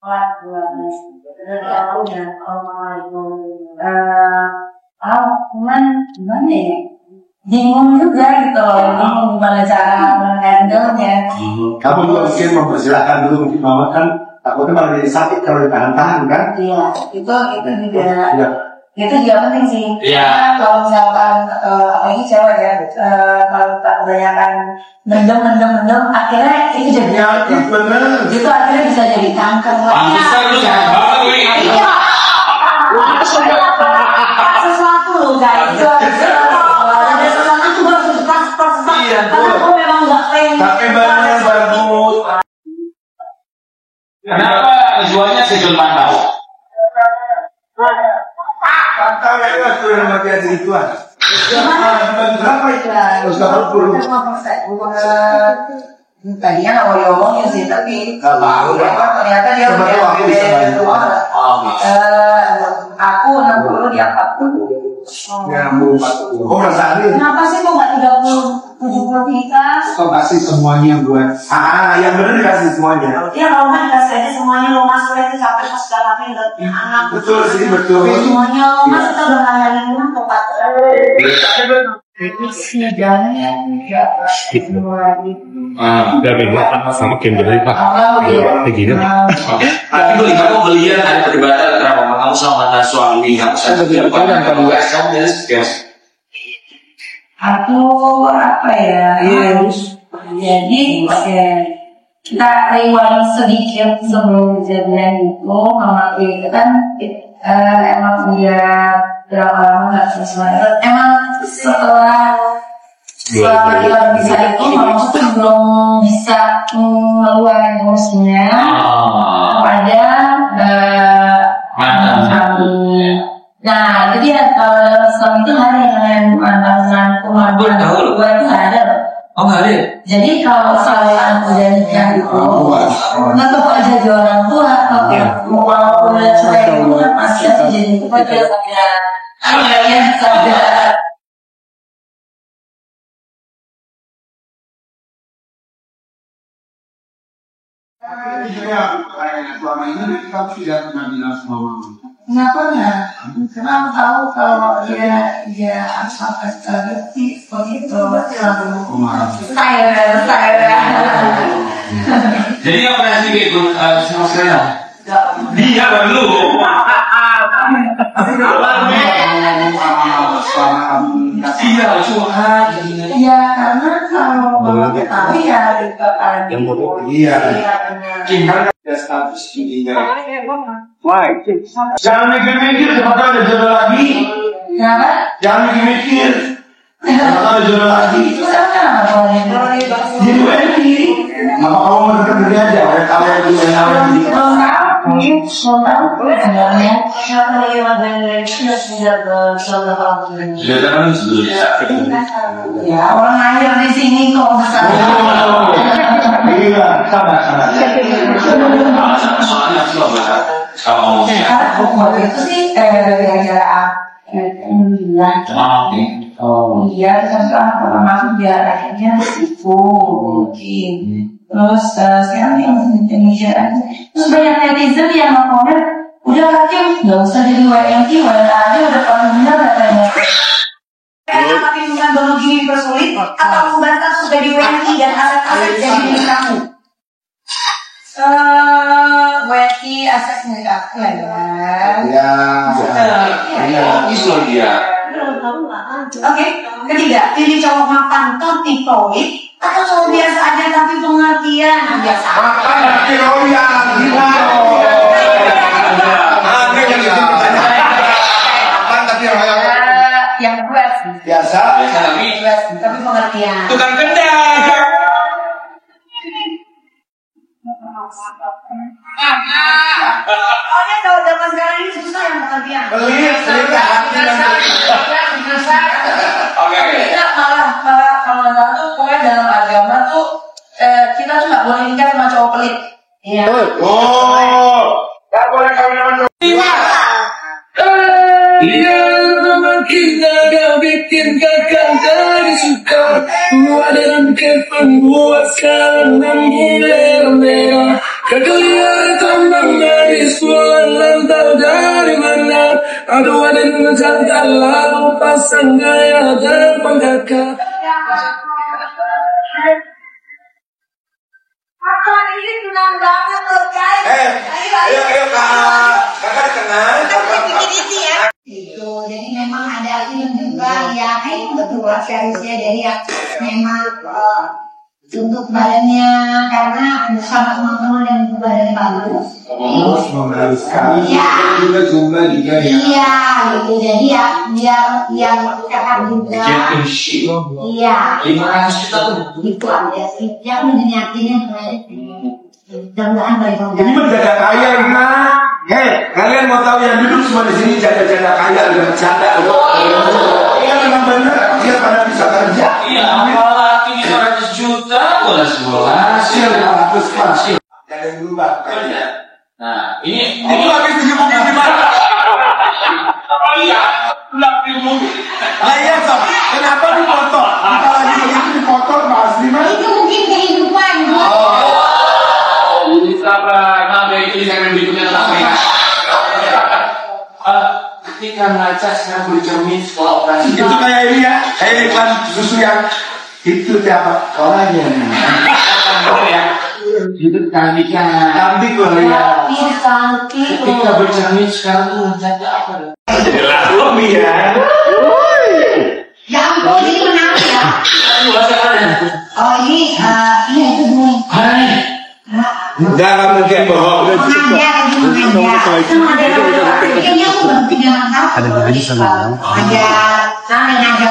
Cuman gimana ya? Bingung juga gitu loh, gimana cara menghandle-nya. Kamu juga mungkin mempersilahkan dulu, mungkin mama kan takutnya malah jadi sakit kalau ditahan-tahan kan? Iya, itu juga. Itu juga penting sih. Iya. Kalau misalkan apalagi cewek ya, kalau tak kebanyakan mendem, akhirnya itu jadi bener. itu akhirnya bisa jadi kanker. Bisa lu sama gue. Iya. Sesuatu loh guys. Ada sesuatu tuh bagus pas. Iya, karena aku memang nggak pengen. Tapi bener bagus. Kenapa jualnya sejauh mantau? Pantau ya itu sudah mati aja ituan. Berapa itu? 180. Tadinya nggak mau diomongin sih, tapi Nggak tahu deh. ternyata dia Sebetulnya udah waktu bisa bantu. aku 60, dia 40. Ya, 40. Oh, rasanya. Kenapa sih kok nggak 30-70 kita? Kau kasih semuanya buat. Yang benar dikasih semuanya. Ya kalau nggak dikasih aja semuanya lo mas, udah itu capek pas segala apa yang anak. Betul sih, betul. Semuanya lo mas, kita udah ngalamin rumah tempat. Sidangnya tidak semua Udah beda sama Kim dari Pak. Kayak gini. Tapi gue lihat kamu belian ada perdebatan antara mama kamu sama mantan suami kamu. Aku apa ya? Jadi kita rewind sedikit sebelum kejadian itu, mama itu kan emang dia berapa lama nggak sesuai. Emang setelah kita bisa itu, mama tuh belum bisa ngeluarin emosinya pada mantan kami. Nah, itu dia kalau Islam itu ada dengan mantanku gue itu ada. Oh nggak ada. Jadi kalau saya udah nikah itu, tetap aja di orang tua. Walaupun udah cerai itu kan masih aja jadi itu aja sadar. Selama ini kamu tidak pernah bilang sama mama. Nggak pernah. Karena aku tahu kalau dia apa seperti itu saya. Jadi nggak pernah sih ikut sama saya. Dia baru. Iya curhat. Iya karena kalau tapi ya yang bodoh. Iya. Cinta ada status tingginya. Why? Jangan mikir-mikir, sebentar ada jodoh lagi. Kenapa? Jangan mikir-mikir. Sebentar ada jodoh lagi. Itu sama boleh. Jadi gue sendiri. Mama kamu mau dekat diri aja. Ada tahu yang dia tahu diri. Sudah kan sebelumnya. Ya orang lahir di sini kok besar. Iya, sama. Soalnya kalau Waktu itu sih gara-gara iya contoh masuk dia akhirnya itu mungkin terus sekarang yang Indonesia aja terus banyak netizen yang komen udah Hakim nggak usah jadi WNI aja udah paling benar katanya karena makin bukan baru gini dipersulit atau membantah sudah di WNI dan aset-aset jadi milik kamu WNI aset milik aku lah ya Islam dia. Oke, ketiga, pilih cowok mapan tapi pelit atau cowok biasa aja tapi pengertian biasa. Makan tapi royal, gila. Makan tapi royal. Yang kedua sih. Biasa. Tapi pengertian. Tukang kendang. Soalnya kalau zaman sekarang ini susah yang pengertian. Pelit Oke. Kita malah kalau nggak tuh pokoknya dalam agama tuh kita tuh nggak boleh nikah sama cowok pelit. Iya. Oh, nggak boleh kawin sama cowok. Dia teman kita gak bikin kakak jadi suka buat dan kepen buat sekarang dan mulai merah kakak lihat teman menjadi lalu pasang gaya dan penggagah. Ayo kakak di tengah. Itu jadi memang ada film juga yang itu betul seriusnya dari yang memang untuk badannya karena sangat mahal dan badan bagus. Mengharuskan. Iya. Juga jumlah juga ya. Iya, gitu. Jadi ya biar yang kakak juga. Iya. 500 juta tuh. Itu ada yang udah niatinnya mudah-mudahan baik. Ini menjadi kaya Rina. Hei, kalian mau tahu yang duduk semua di sini janda-janda kaya udah bercanda. Iya memang benar. Dia pada bisa kerja. Iya, apalagi 500 juta, boleh semua. Hasil 500 hasil. Jangan berubah. Nah, ini Itu lagi 70 gimana? iya, pulang di mobil. Lah iya toh. Kenapa dipotong? Kita lagi begitu dipotong Mas Rina. Itu mungkin kehidupan. Sabar, nanti itu segmen berikutnya tentang mereka. Ketika ngaca saya beli cermin setelah operasi. Itu kayak ini ya, kayak iklan susu yang itu siapa? Orangnya. Betul ya? Itu cantiknya. Cantik loh ya. Cantik. Ketika bercermin sekarang tuh menjadi apa dong? Lebih ya. Ya ampun, ini menarik ya. Oh ini itu dulu. Jangan mungkin bohong. Mengajar. Kayaknya aku baru 3 tahun. Ada lagi sama ngajar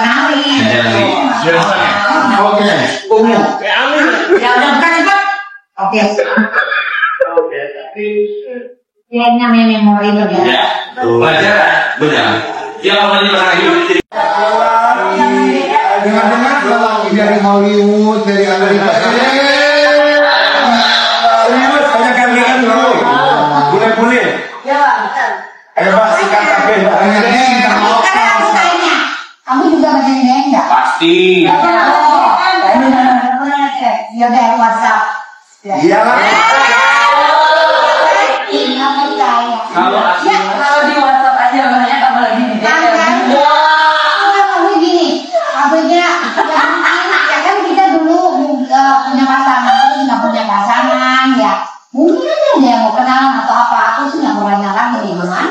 nari. Oke. Ya udah bukan cepat. Oke. Ya ini namanya memori ya. Ya, pelajaran, benar. Yang namanya pernah hidup jadi. Dengar-dengar kalau dari Hollywood, dari Amerika. Serius, banyak yang lihat dulu. Boleh. Ayo Pak, sikat kabel. Karena aku tanya, kamu juga baca enggak? Pasti. Ya udah WhatsApp. Iyalah. Iya percaya. Kalau di WhatsApp aja makanya kamu lagi di kamu gini, maksudnya ya kan kita dulu punya pasangan, terus nggak punya pasangan ya. Mungkin ada yang mau kenalan atau apa, aku sih nggak pernah nyalakan di mana.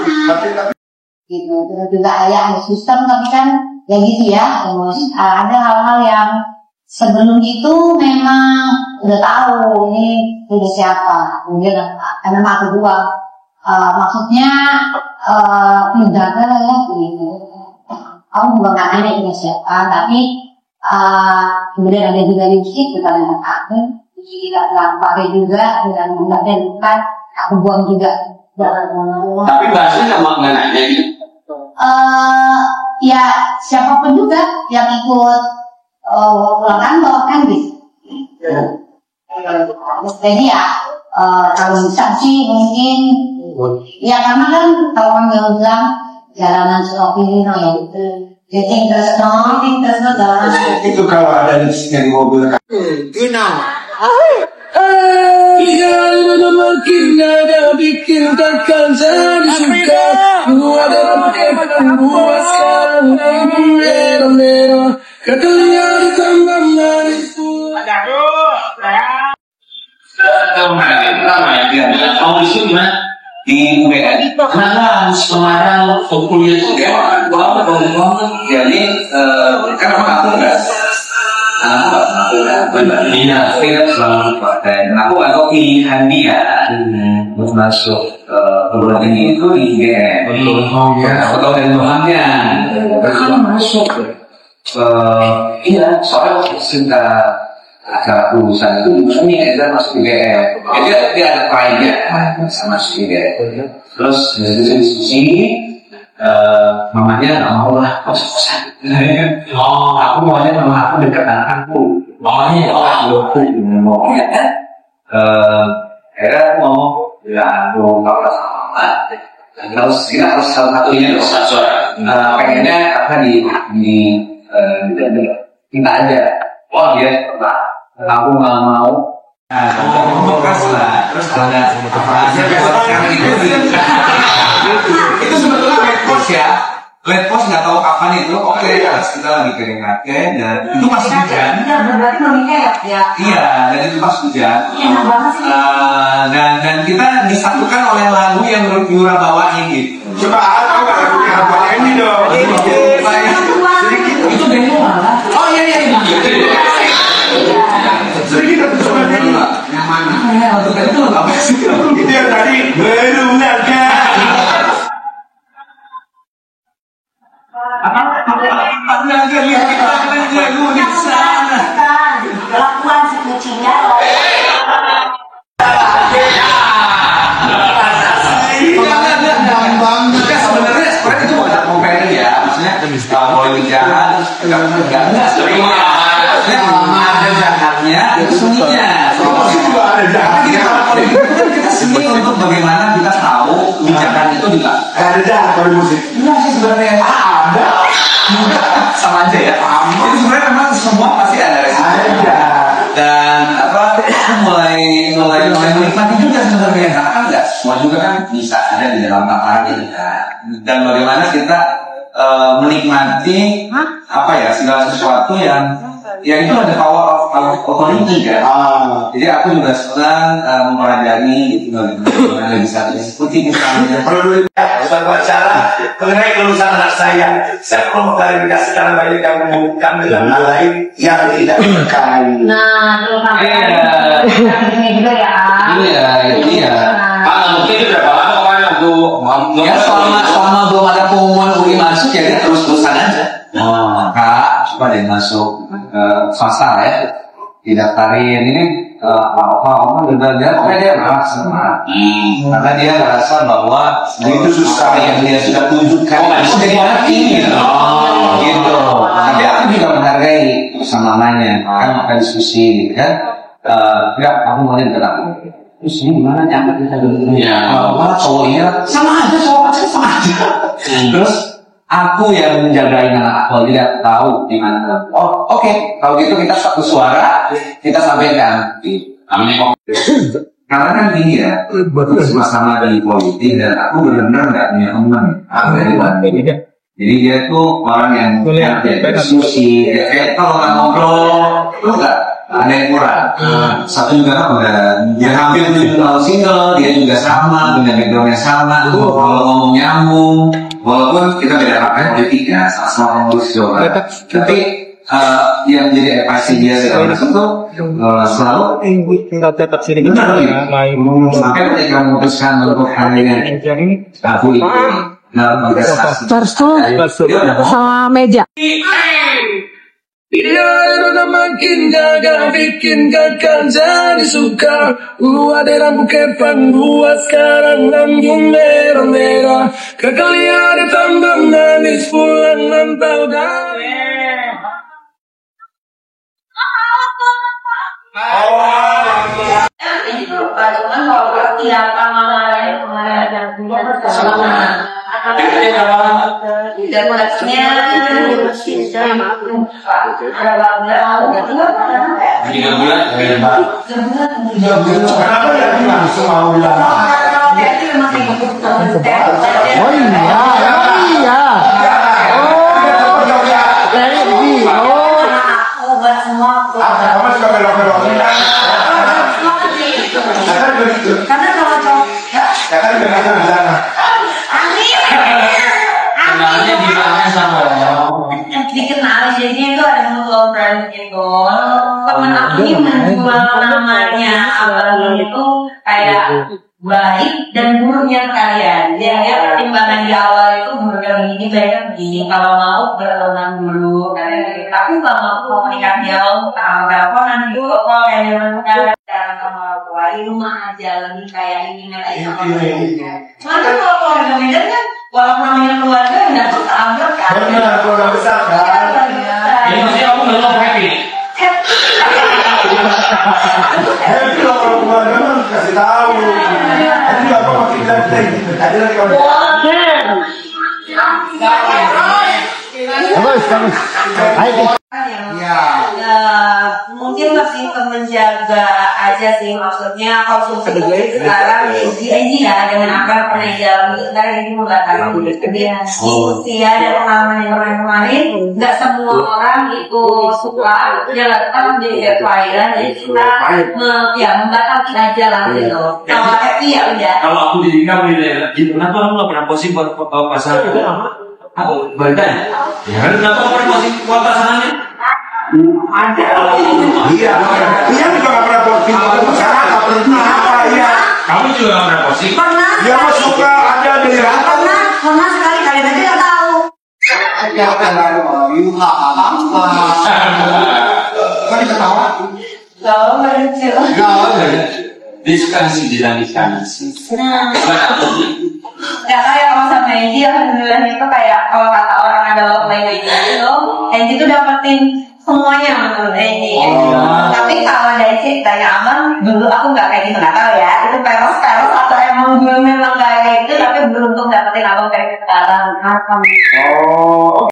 Gitu, terus juga ada sistem tapi kan ya gitu ya, terus ada hal-hal yang sebelum itu memang udah tahu ini udah siapa, kemudian memang aku dua maksudnya menjaga ya gitu. Aku juga nggak nanya ini siapa, tapi kemudian ada juga lipstick kita lihat aku, tidak pakai juga dengan menggantikan aku buang juga. tapi bahasnya sama nggak nanya gitu. Ya siapapun juga yang ikut ulang kantor kan gitu. Jadi ya kalau bisa sih mungkin ya karena kan kalau orang bilang jalanan Sopirino ya dating terus jalanan Itu kalau ada lipstick di mobil. Yang makin ada bikin takkan jadi suka. Gua ada pakai gua sekarang mero katanya ditambah manipu. Mau disuruh gimana? Di UBN. Kenapa harus kemarau kuliah itu kayak banget. Jadi kenapa aku enggak? Iya, selamat pakai. Aku nggak tahu pilihan dia untuk masuk perguruan tinggi itu di IGM. Aku tahu dari Tuhannya. Kan masuk. Iya, soalnya cinta acara lulusan itu jurusannya Ezra masuk IGM. Dia ada pride-nya sama masuk IGM. Terus diskusi. Mamanya nggak mau lah kos-kosan. Aku maunya mama aku dekat anak aku. Mamanya aku mau. Akhirnya aku ngomong, ya aku nggak pernah sama mama. Terus kita harus salah satunya pengennya apa kita aja. Wah dia aku nggak mau. Bekas lah. Terus ada apa aja itu sebetulnya medsos ya. Late post nggak tahu kapan itu. Oke, kita lagi PDKT dan itu pas hujan. Berarti belum nikah ya? Iya, dan itu pas hujan. Enak banget sih. Dan kita disatukan oleh lagu yang Yura bawain gitu. Coba aku nggak lagu yang apa ini dong. Itu demo malah. Oh iya. Sedikit aku coba nyanyi. Yang mana? Untuk itu apa sih? Itu yang tadi berunangkan. Pernah kalian kita lagu di sana. Kelakuan si kucingnya. Sebenarnya itu ada compare ya, maksudnya mulai jahat, enggak semua, ada jahatnya, itu seninya. Juga ada jahatnya. Kita seni untuk bagaimana kita tahu kebijakan itu juga Ada jahat kalau musik. enggak sih sebenarnya ada, sama aja ya. Jadi sebenarnya memang semua pasti ada resiko. Dan mulai menikmati juga sebenarnya karena kan nggak semua juga kan bisa ada di dalam tataran itu kan. Dan bagaimana kita menikmati segala sesuatu yang itu ada power of authority kan. Jadi aku juga sedang mempelajari gitu bagaimana bisa diskusi misalnya. Perlu suatu acara mengenai kelulusan anak saya perlu mengklarifikasi karena banyak yang menghubungkan dengan hal lain yang tidak terkait. Nah, terutama ini juga ya. Iya. Mungkin itu berapa lama kemarin waktu Ya selama belum ada pengumuman UI masuk ya dia terus-terusan aja. Kak, coba deh masuk swasta ya, didaftarin ini apa dia merasa karena dia merasa bahwa itu susah yang dia sudah tunjukkan itu jadi hati gitu. Tapi aku juga menghargai sama mamanya kan makan diskusi gitu kan. Enggak, aku mau lihat terus ini gimana nyampe kita dulu cowoknya sama aja terus aku yang menjagain anak aku tidak tahu di mana. Oke. Kalau gitu kita satu suara kita sampaikan. Karena kan gini ya, sama-sama di politik dan aku benar-benar nggak punya teman. Jadi dia tuh orang yang diskusi. Kalau nggak ngobrol, lu nggak ada yang kurang. Satu juga kan dia hampir 7 tahun single, dia juga sama, punya background yang sama. Kalau ngomong nyambung. Walaupun kita beda politika, sama-sama ngurus Jawa Barat, tapi yang menjadi pasti dia segala macam tuh selalu benar sampai ketika memutuskan untuk hanya aku ini dalam kontestasi sama meja. Dia udah makin gagal, bikin gagal jadi suka. Ada rambut kepang, gua sekarang lambung merah-merah. Gagal ya ditambah manis, pulang nantau dari. Ini tuh cuman kalau tiap kemarin dan maksudnya Kenapa ya langsung mau bilang? Karena kalau cowok kenalnya bilangnya sama dikenal jadinya itu ada mutual friend gitu. Temen aku ini menjual namanya abang itu kayak baik dan buruknya sekalian. Dia pertimbangan di awal itu buruknya begini, baiknya begini. Kalau mau berteman dulu, tapi kalau mau menikah jauh, teleponan gitu, kok kayak jalan sama gua di rumah aja lagi kayak ini kayak sama keluarga. Cuma kan kalau keluarga beda kan, walaupun namanya keluarga nggak tuh keanggap kan. Benar, keluarga besar kan. ini maksudnya kamu belum happy Tapi kalau keluarga kan kasih tahu. Tapi apa makin kita gitu. Tadi nanti kalau Bagus, bagus. Ayo. Mungkin lebih ke menjaga aja sih, maksudnya konsumsi kopi sekarang ini ya dengan apa yang pernah dialami sekarang ini membatasi usia dan pengalaman yang kemarin nggak semua orang itu suka jalan di air fryer, jadi kita membatasi aja lah gitu. Kalau happy ya udah. Kalau aku di kamu gitu, kenapa kamu nggak pernah posting pasar? Aku bertanya, ya kenapa pernah posting pasangannya? Ada. Iya, dia juga nggak pernah posting masalah, nggak pernah apa ya. Kamu juga nggak pernah posting? Pernah. Dia mah suka ada dari Pernah sekali kalian aja nggak tahu. Kok diketawa? Tahu lucu. Dia suka ngasih dinamika sih. Nah, ya kayak kalau sama Angie, alhamdulillah itu kayak kalau kata orang ada lain Angie itu, Angie tuh dapetin semuanya menurut Angie. Tapi kalau dari ceritanya Abang, dulu aku nggak kayak gitu, nggak tahu ya. Itu peros atau emang dulu memang kayak gitu, tapi beruntung dapetin Abang kayak sekarang. Oh.